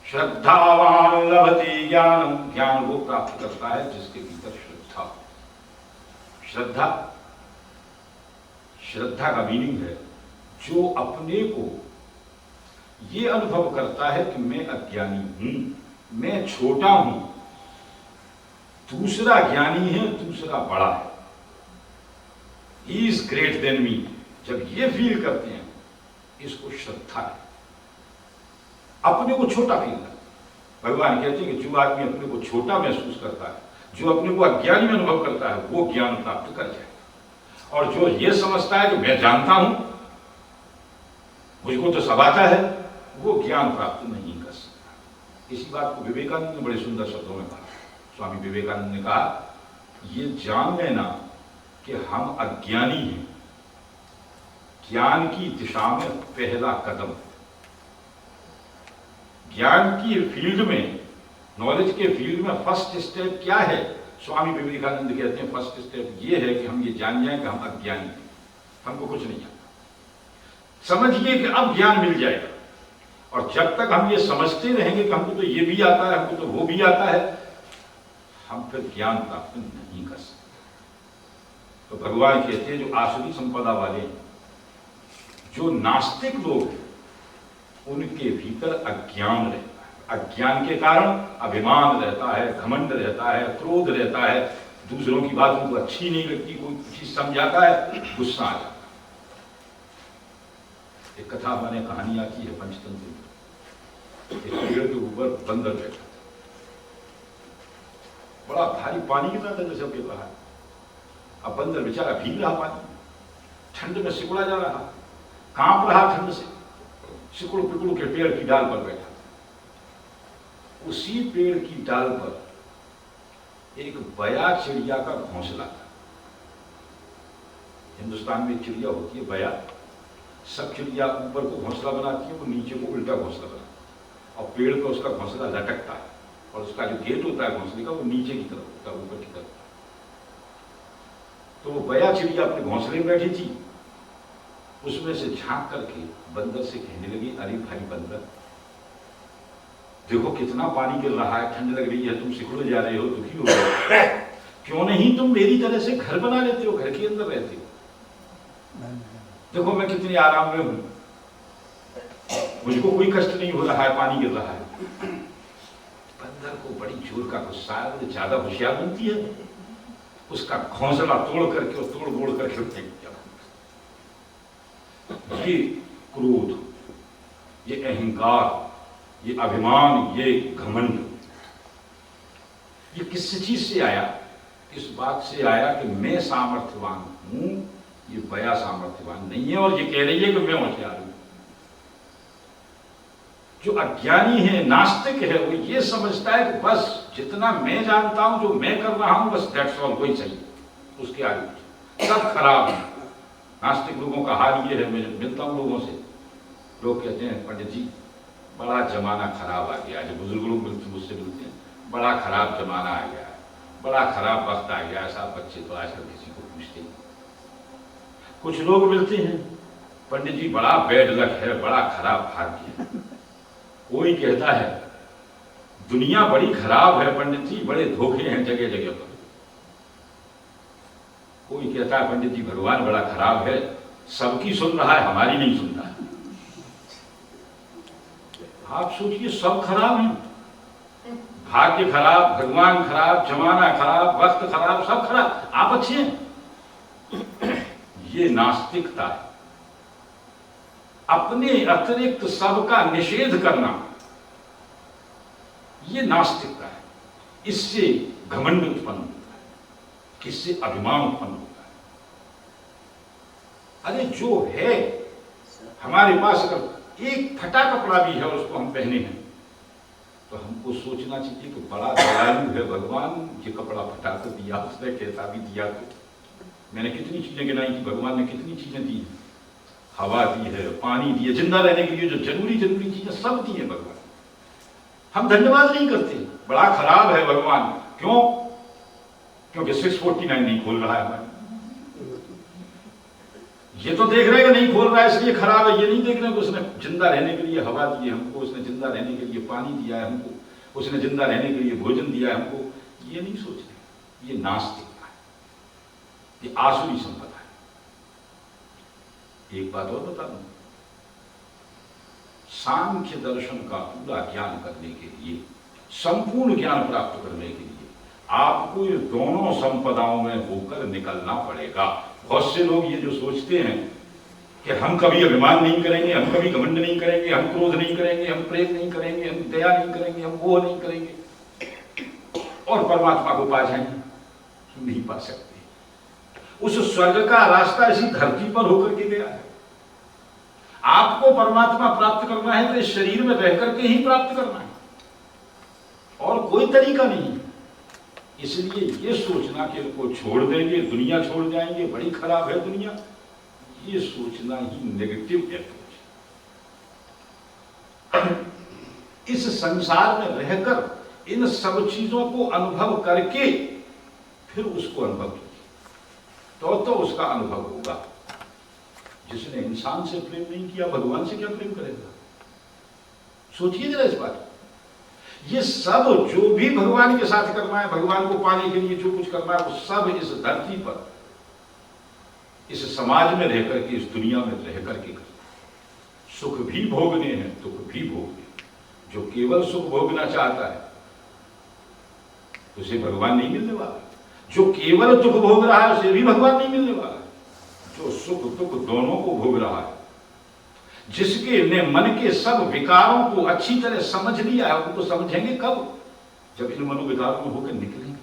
श्रद्धावान लभते ज्ञानम, ज्ञान वो प्राप्त करता है जिसके भीतर श्रद्धा। श्रद्धा, श्रद्धा का मीनिंग है जो अपने को ये अनुभव करता है कि मैं अज्ञानी हूं, मैं छोटा हूं, दूसरा ज्ञानी है, दूसरा बड़ा है, he is great than me. जब ये फील करते हैं इसको श्रद्धा है। अपने को छोटा फील करता। भगवान कहते हैं कि जो आदमी अपने को छोटा महसूस करता है, जो अपने को अज्ञानी में अनुभव करता है, वो ज्ञान प्राप्त कर जाएगा। और जो ये समझता है कि मैं जानता हूं, मुझको तो सब आता है, वो ज्ञान प्राप्त नहीं कर सकता। इसी बात को विवेकानंद ने बड़े सुंदर शब्दों में कहा। स्वामी विवेकानंद ने कहा, ये जान लेना कि हम अज्ञानी हैं, ज्ञान की दिशा में पहला कदम। ज्ञान की फील्ड में, नॉलेज के फील्ड में फर्स्ट स्टेप क्या है? स्वामी विवेकानंद कहते हैं फर्स्ट स्टेप ये है कि हम ये जान जाएं कि हम अज्ञानी हैं, हमको कुछ नहीं आता। समझिए कि अब ज्ञान मिल जाएगा, और जब तक हम ये समझते रहेंगे कि हमको तो ये भी आता है, हमको तो वो भी आता है, हम फिर ज्ञान प्राप्त नहीं कर सकते। तो भगवान कहते हैं जो आसुरी संपदा वाले हैं, जो नास्तिक लोग हैं, उनके भीतर अज्ञान रहता है। अज्ञान के कारण अभिमान रहता है, घमंड रहता है, क्रोध रहता है, दूसरों की बात उनको अच्छी नहीं लगती, कोई चीज समझाता है, गुस्सा आ जाता है। एक कथा मैंने कहानी आती है पंचतंत्र में। एक पेड़ के ऊपर बंदर बैठा, बड़ा भारी पानी गिर रहा था जैसे गिर रहा है। अब बंदर बेचारा भीग रहा पानी, ठंड में सिकुड़ा जा रहा, कांप रहा ठंड से, सिकुड़ पिकुड़ के पेड़ की डाल पर बैठा। उसी पेड़ की डाल पर एक बया चिड़िया का घोंसला था। हिंदुस्तान में चिड़िया होती है बया, सब चिड़िया ऊपर को घोंसला बनाती है, वो नीचे को उल्टा घोंसला बनाती है, और पेड़ पर उसका घोंसला लटकता है, और उसका जो गेट होता है घोंसले का वो नीचे की तरफ होता है, ऊपर की तरफ। तो वो बया चिड़िया अपने घोंसले में बैठी थी, उसमें से झांक करके बंदर से कहने लगी, अरे भाई बंदर, देखो कितना पानी गिर रहा है, ठंड लग रही है, तुम सिकुड़ जा रहे हो, दुखी हो रहे हो, क्यों नहीं तुम मेरी तरह से घर बना लेते हो, घर के अंदर रहते हो, देखो मैं कितने आराम में हूं, मुझको कोई कष्ट नहीं हो रहा है, पानी गिर रहा है। बंदर को बड़ी जोर का गुस्सा है, ज्यादा होशियार बनती है, उसका घोंसला तोड़ करके और तोड़ मोड़ करके फेंक दिया। ये क्रोध, ये अहंकार, ये अभिमान, ये घमंड, ये किस चीज से आया? इस बात से आया कि मैं सामर्थ्यवान हूं, ये बया सामर्थ्यवान नहीं है, और ये कह रही है कि मैं होशियार हूं। जो अज्ञानी है, नास्तिक है, वो ये समझता है कि बस जितना मैं जानता हूं, जो मैं कर रहा हूं, बस दैट्स ऑल, वही सही, उसके आगे सब खराब है। नास्तिक लोगों का हाल ये है, मैं मिलता हूं लोगों से, लोग कहते हैं पंडित जी बड़ा जमाना खराब आ गया, जो बुजुर्ग लोग मुझसे मिलते हैं, बड़ा खराब जमाना आ गया है, बड़ा खराब वक्त आ गया, ऐसा बच्चे तो आजकल किसी को पूछते ही। कुछ लोग मिलते हैं, पंडित जी बड़ा बैड लक है, बड़ा खराब भाग्य है। कोई कहता है दुनिया बड़ी खराब है पंडित जी, बड़े धोखे हैं जगह जगह पर। कोई कहता है पंडित जी भगवान बड़ा खराब है, सबकी सुन रहा है, हमारी नहीं सुन रहा है। आप सोचिए, सब खराब है, भाग्य खराब, भगवान खराब, जमाना खराब, वक्त खराब, सब खराब, आप अच्छे हैं। ये नास्तिकता है, अपने अतिरिक्त सबका निषेध करना, ये नास्तिकता है। इससे घमंड उत्पन्न होता है, इससे अभिमान उत्पन्न होता है। अरे जो है हमारे पास, अगर एक फटा कपड़ा भी है और उसको हम पहने हैं, तो हमको सोचना चाहिए कि बड़ा दयालु है भगवान, ये कपड़ा फटा तो दिया उसने, कैसा भी दिया। तो मैंने कितनी चीजें गिनाई थी, भगवान ने कितनी चीजें दी, हवा दी है, पानी दी है, जिंदा रहने के लिए जो जरूरी चीजें सब दी है भगवान। हम धन्यवाद नहीं करते, बड़ा खराब है भगवान, क्यों? क्योंकि 649 नहीं खोल रहा है हमारे। ये तो देख रहे हैं कि नहीं खोल रहा है इसलिए खराब है, ये नहीं देख रहे कि उसने जिंदा रहने के लिए हवा दी है हमको, उसने जिंदा रहने के लिए पानी दिया है हमको, उसने जिंदा रहने के लिए भोजन दिया है हमको, ये नहीं सोच रहे। ये नास्तिकता है, ये आसुरी संपदा है। एक बात और बता दूं, सांख्य दर्शन का पूरा ज्ञान करने के लिए, संपूर्ण ज्ञान प्राप्त करने के लिए आपको ये दोनों संपदाओं में होकर निकलना पड़ेगा। बहुत से लोग ये जो सोचते हैं कि हम कभी अभिमान नहीं करेंगे, हम कभी घमंड नहीं करेंगे, हम क्रोध नहीं करेंगे, हम प्रेम नहीं करेंगे, हम दया नहीं करेंगे, हम मोह नहीं करेंगे और परमात्मा को पा जाएंगे, नहीं पा सकते। उस स्वर्ग का रास्ता इसी धरती पर होकर के गया है। आपको परमात्मा प्राप्त करना है तो इस शरीर में रह करके ही प्राप्त करना है, और कोई तरीका नहीं है। इसलिए ये सोचना कि इनको छोड़ देंगे, दुनिया छोड़ जाएंगे, बड़ी खराब है दुनिया, ये सोचना ही नेगेटिव अप्रोच। इस संसार में रहकर इन सब चीजों को अनुभव करके फिर उसको अनुभव कीजिए, तो उसका अनुभव होगा। जिसने इंसान से प्रेम नहीं किया, भगवान से क्या प्रेम करेगा? सोचिए जरा इस बात। ये सब जो भी भगवान के साथ करना है, भगवान को पाने के लिए जो कुछ करना है, वो सब इस धरती पर, इस समाज में रहकर के, इस दुनिया में रहकर के करना। सुख भी भोगने हैं, दुख भी भोगने। जो केवल सुख भोगना चाहता है उसे भगवान नहीं मिलने वाला। जो केवल दुख भोग रहा है उसे भी भगवान नहीं मिलने वाला। जो सुख दुख दोनों को भोग रहा है, जिसके ने मन के सब विकारों को अच्छी तरह समझ लिया है, उनको समझेंगे कब? जब इन मनोविकारों में होकर निकलेंगे।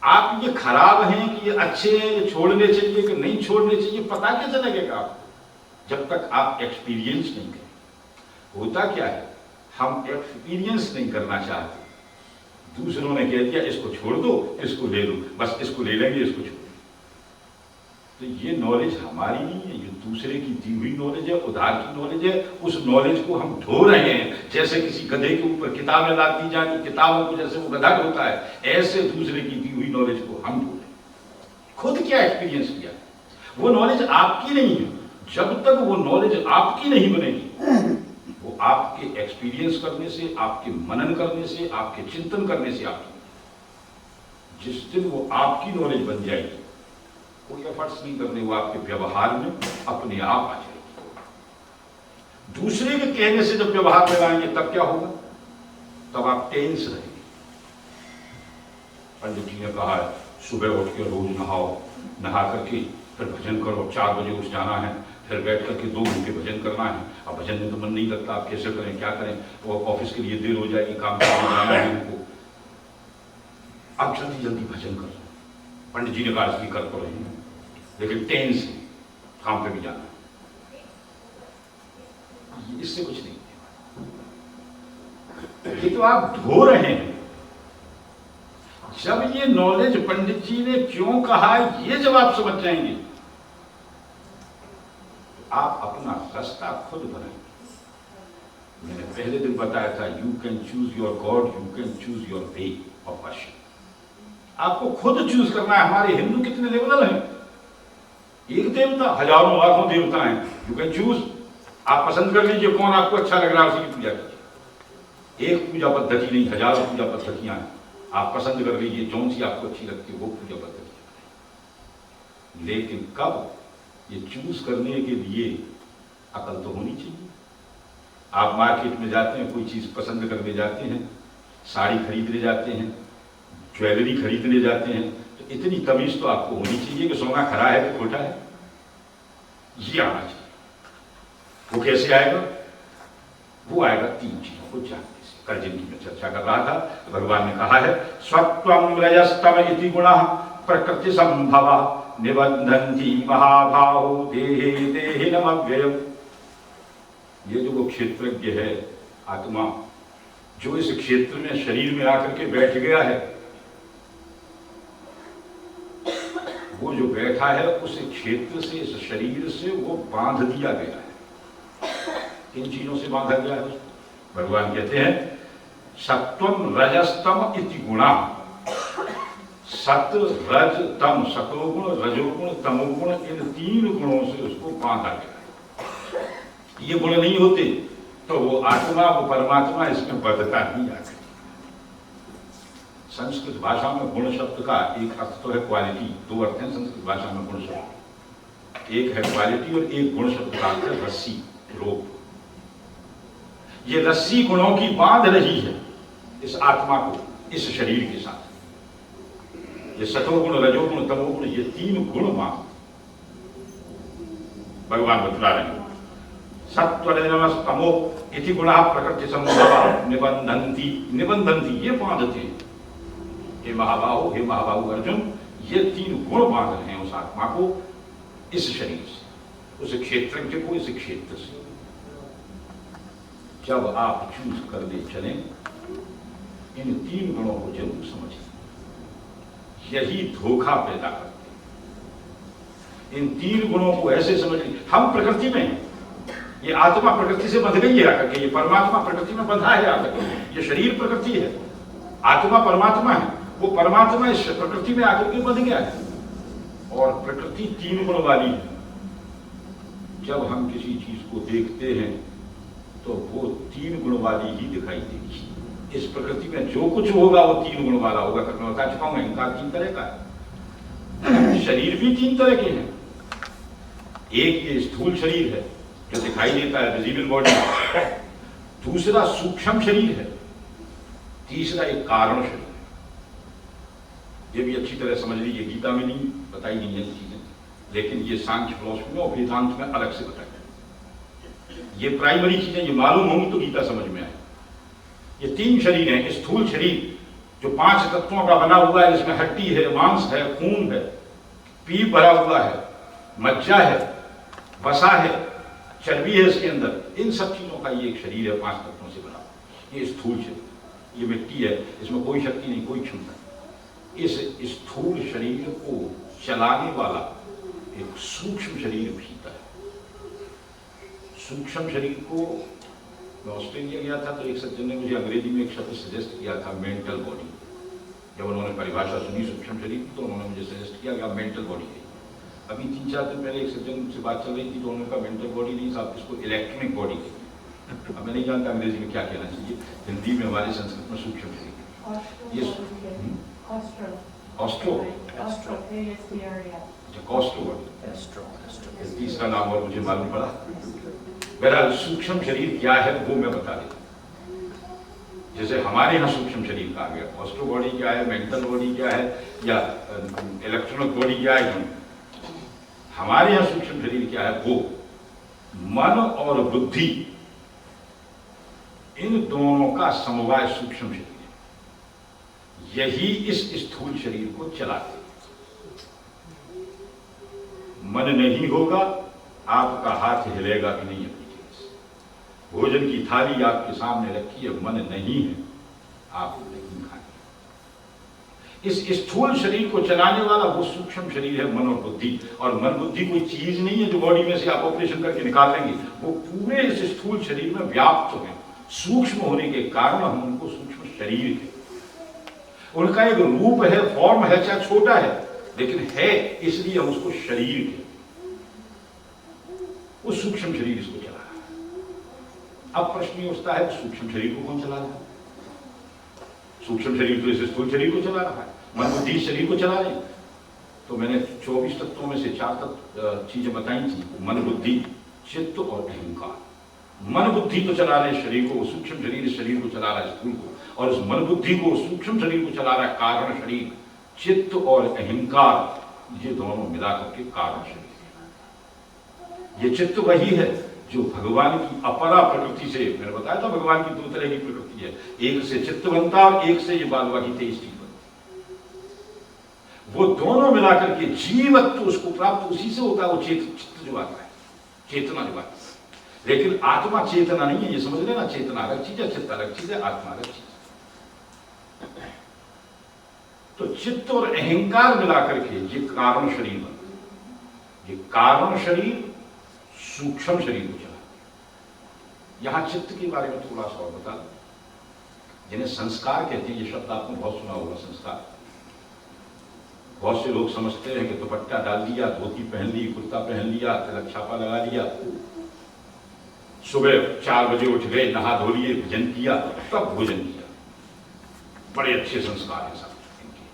आप ये खराब हैं कि ये अच्छे हैं, ये छोड़ने चाहिए कि नहीं छोड़ने चाहिए, पता कैसे लगेगा आपको? जब तक आप एक्सपीरियंस नहीं करें। होता क्या है, हम एक्सपीरियंस नहीं करना चाहते। दूसरों ने कह दिया इसको छोड़ दो, इसको ले लो, बस इसको ले लेंगे, इसको छोड़। तो ये नॉलेज हमारी नहीं है, ये दूसरे की दी हुई नॉलेज है, उधार की नॉलेज है। उस नॉलेज को हम ढो रहे हैं, जैसे किसी गधे के ऊपर किताबें लाद दी जाती, किताबों को जैसे वो गधा ढोता है, ऐसे दूसरे की दी हुई नॉलेज को हम ढो रहे हैं। खुद क्या एक्सपीरियंस किया? वो नॉलेज आपकी नहीं है। जब तक वो नॉलेज आपकी नहीं बनेगी, वो आपके एक्सपीरियंस करने से, आपके मनन करने से, आपके चिंतन करने से आपकी। जिस दिन वो आपकी नॉलेज बन जाएगी, कोई एफर्ट्स नहीं करने, वो आपके व्यवहार में अपने आप आ जाएगी। दूसरे के कहने से जब व्यवहार में आएंगे तब क्या होगा? तब आप टेंस रहेंगे। पंडित जी ने कहा है सुबह उठ के रोज नहाओ, नहा करके फिर भजन करो, 4 बजे उठ जाना है, फिर बैठ करके 2 घंटे भजन करना है। अब भजन में तो मन नहीं लगता, आप कैसे करें, क्या करें? वो ऑफिस के लिए देर हो जाएगी, काम करने जाना है उनको। अब जल्दी जल्दी भजन कर। पंडित जी ने कहा इसलिए कर तो रहे हैं, लेकिन टेंस है, काम पे भी जाना है। इससे कुछ नहीं, ये तो आप ढो रहे हैं। जब ये नॉलेज पंडित जी ने क्यों कहा, ये जब आप समझ जाएंगे, आप अपना रास्ता खुद बनाएंगे। मैंने पहले दिन बताया था, you can choose your God, you can choose your way of worship. आपको खुद चूज करना है। हमारे हिंदू कितने लेवल हैं? एक देवता, हजारों लाखों देवता हैं। यू कैन चूज, आप पसंद कर लीजिए कौन आपको अच्छा लग रहा है, उसी की पूजा कीजिए। एक पूजा पद्धति नहीं, हजारों पूजा पद्धतियां हैं। आप पसंद कर लीजिए कौन सी आपको अच्छी लगती है, वो पूजा पद्धति। लेकिन कब? ये चूज करने के लिए अकल तो होनी चाहिए। आप मार्केट में जाते हैं, कोई चीज पसंद करने जाते हैं, साड़ी खरीदने जाते हैं, ज्वेलरी खरीदने जाते हैं, तो इतनी तमीज तो आपको होनी चाहिए कि सोना खरा है कि खोटा है, ये आना चाहिए। वो कैसे आएगा? वो आएगा 3 चीजों को जानने से। कल जिनकी मैं चर्चा कर रहा था, तो भगवान ने कहा है स्वत्वम रजस्तम इति गुणः प्रकृति संभवः निबंधन्ति महाभाहो देहे देहिनमव्ययम्। ये जो वो क्षेत्रज्ञ है, आत्मा, जो इस क्षेत्र में शरीर में आकर के बैठ गया है, वो जो बैठा है उस क्षेत्र से, इस शरीर से वो बांध दिया गया है। किन चीजों से बांधा गया है? भगवान कहते हैं सत्वम रजस्तम इति गुणा। सत रज तम, सतोगुण रजोगुण तमोगुण, इन 3 गुणों से उसको बांधा गया। ये गुण नहीं होते तो वो आत्मा, वो परमात्मा इसमें बढ़ता नहीं आगे। संस्कृत भाषा में गुण शब्द का एक अर्थ तो है क्वालिटी, 2 अर्थ हैं संस्कृत भाषा में गुण शब्द। एक है क्वालिटी और एक गुण शब्द का अर्थ है रस्सी, रोप। ये रस्सी गुणों की बांध रही है इस आत्मा को, इस शरीर के साथ। ये सतोगुण रजोगुण तमोगुण, ये 3 गुण बांध भगवान बतला रहे हैं। सत्वरजस्तमो इति गुणा प्रकृति संभव निबंधन्ति, निबंधन्ति ये बांधते हैं। हे महाबाहु, हे महाबाहु अर्जुन, ये 3 गुण बांध रहे हैं उस आत्मा को इस शरीर से, उस क्षेत्रज्ञ को इस क्षेत्र से। जब आप चूज कर दे चले, इन 3 गुणों को जरूर समझें। यही धोखा पैदा करते हैं। इन 3 गुणों को ऐसे समझ लें, हम प्रकृति में हैं, ये आत्मा प्रकृति से बंध गई है आकर के, ये परमात्मा प्रकृति में बंधा है आकर के। ये शरीर प्रकृति है, आत्मा परमात्मा है, वो परमात्मा इस प्रकृति में आकर के बंध गया है। और प्रकृति 3 गुण वाली है। जब हम किसी चीज को देखते हैं तो वो 3 गुण वाली ही दिखाई देगी। इस प्रकृति में जो कुछ होगा वो 3 गुण वाला होगा। मैं बता चुका हूं, अहंकार 3 तरह का है, शरीर भी 3 तरह के हैं। एक ये स्थूल शरीर है जो दिखाई देता है, विजिबल बॉडी। दूसरा सूक्ष्म शरीर है, तीसरा एक कारण शरीर है। ये भी अच्छी तरह समझ लीजिए, गीता में नहीं बताई नहीं है चीजें, लेकिन ये सांख्य फिलॉसफी में और वेदांत में अलग से बताया। ये प्राइमरी चीजें ये मालूम होंगी तो गीता समझ में आए। ये 3 शरीर हैं। स्थूल शरीर जो 5 तत्वों का बना हुआ है, जिसमें हड्डी है, मांस है, खून है, पीप भरा हुआ है, मज्जा है, वसा है, चर्बी है इसके अंदर। इन सब चीजों का ये एक शरीर है, 5 तत्वों से बना। ये स्थूल शरीर, ये मिट्टी है, इसमें कोई शक्ति नहीं, कोई क्षमता। इस स्थूल शरीर को चलाने वाला एक सूक्ष्म शरीर भीतर है। सूक्ष्म शरीर को, मैं ऑस्ट्रेलिया गया था तो एक सज्जन ने मुझे अंग्रेजी में एक शब्द सजेस्ट किया था, मेंटल बॉडी। जब उन्होंने परिभाषा सुनी सूक्ष्म शरीर की तो उन्होंने मुझे सजेस्ट किया कि आप मेंटल बॉडी है। अभी 3-4 दिन पहले एक सज्जन से बात चल रही थी तो उन्होंने कहा मेंटल बॉडी नहीं साहब, इसको इलेक्ट्रॉनिक बॉडी कहते हैं। अब मैं नहीं जानता अंग्रेजी में क्या कहना चाहिए, हिंदी में हमारे संस्कृत में सूक्ष्म शरीर। ये ऑस्ट्रो, तीसरा नाम और मुझे मालूम पड़ा। बहरहाल सूक्ष्म शरीर क्या है वो मैं बता देता हूं। जैसे हमारे यहाँ सूक्ष्म शरीर कहा गया, ऑस्ट्रो बॉडी क्या है, मेंटल बॉडी क्या है, या इलेक्ट्रॉनिक बॉडी क्या है। हमारे यहाँ सूक्ष्म शरीर क्या है, वो मन और बुद्धि, इन दोनों का समवाय सूक्ष्म शरीर है। यही इस स्थूल शरीर को चलाते। मन नहीं होगा, आपका हाथ हिलेगा भी नहीं अपनी जगह से। भोजन की थाली आपके सामने रखी है, मन नहीं है, आप नहीं खाएंगे। इस स्थूल शरीर को चलाने वाला वो सूक्ष्म शरीर है, मन और बुद्धि। और मन बुद्धि कोई चीज नहीं है जो बॉडी में से आप ऑपरेशन करके निकाल लेंगे, वो पूरे इस स्थूल शरीर में व्याप्त है। सूक्ष्म होने के कारण हम उनको सूक्ष्म शरीर कहते हैं। उनका एक रूप है, फॉर्म है, चाहे छोटा है, लेकिन है, इसलिए हम उसको शरीर कहते हैं। वो सूक्ष्म शरीर इसको चला रहा है। अब प्रश्न ये उठता है, सूक्ष्म शरीर को कौन चला रहा है? सूक्ष्म शरीर तो इस स्थूल शरीर को चला रहा है, मन बुद्धि शरीर को चला रहे। तो मैंने 24 तत्वों में से 4 चीजें बताई थी, मन बुद्धि चित्त और अहंकार। मन बुद्धि तो चला रहे शरीर को, सूक्ष्म शरीर इस शरीर को चला रहा है, स्थूल को, और उस मन बुद्धि को, सूक्ष्म शरीर को चला रहा है कारण शरीर। चित्त और अहंकार ये दोनों मिलाकर के कारण शरीर। ये चित्त वही है जो भगवान की अपरा प्रकृति से, मैंने बताया था भगवान की 2 तरह की प्रकृति है, एक से चित्त बनता है और एक से ये बालवा की 23 चीज बनती। वो दोनों मिलाकर के जीवत्व उसको प्राप्त उसी से होता है। वो चित्त जो आता है, चेतना जो आता है। लेकिन आत्मा चेतना नहीं है, ये समझ लेना। चेतना अलग चीज है, चित्त अलग चीज है, आत्मा अलग चीज है। तो चित्त और अहंकार मिलाकर के ये कारण शरीर बनता है। ये कारण शरीर सूक्ष्म शरीर को चला। यहां चित्त के बारे में थोड़ा सा और बता दें। जिन्हें संस्कार कहते हैं, ये शब्द आपने बहुत सुना होगा, संस्कार। बहुत से लोग समझते हैं कि दुपट्टा डाल दिया, धोती पहन ली, कुर्ता पहन लिया, तिलक छापा लगा लिया, सुबह 4 बजे उठ गए, नहा धो लिए, भजन किया, तब भोजन किया। बड़े अच्छे संस्कार हैं साहब इनके।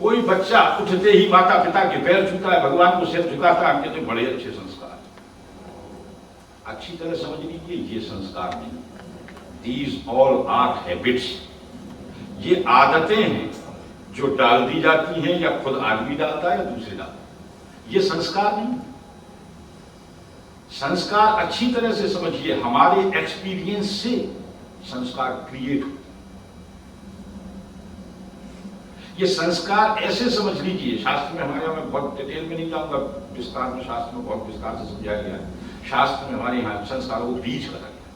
कोई बच्चा उठते ही माता पिता के पैर छूता है, भगवान को सिर झुकाता है, हम कहते बड़े अच्छे संस्कार। अच्छी तरह समझ लीजिए, ये संस्कार नहीं, दीज ऑल आर हैबिट्स। ये आदतें हैं जो डाल दी जाती हैं, या खुद आदमी डालता है या दूसरे डालता है। ये संस्कार नहीं। संस्कार अच्छी तरह से समझिए, हमारे एक्सपीरियंस से संस्कार क्रिएट होते। ये संस्कार ऐसे समझ लीजिए, शास्त्र में हमारे यहाँ, मैं बहुत डिटेल में नहीं जाऊंगा, विस्तार में शास्त्र में बहुत विस्तार से समझाया गया है। शास्त्र में हमारे यहाँ संस्कारों को बीज कहा गया।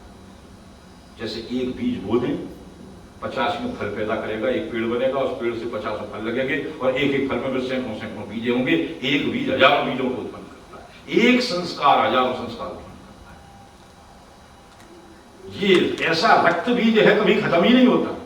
जैसे एक बीज बो दें, 50 में फल पैदा करेगा, एक पेड़ बनेगा, उस पेड़ से 50 फल लगेंगे, और एक एक फल में सैकड़ों सैकड़ों बीज होंगे। एक बीज हजारों बीजों को उत्पन्न करता है, एक संस्कार हजारों संस्कार उत्पन्न करता है। ये ऐसा रक्त बीज है, कभी खत्म ही नहीं होता।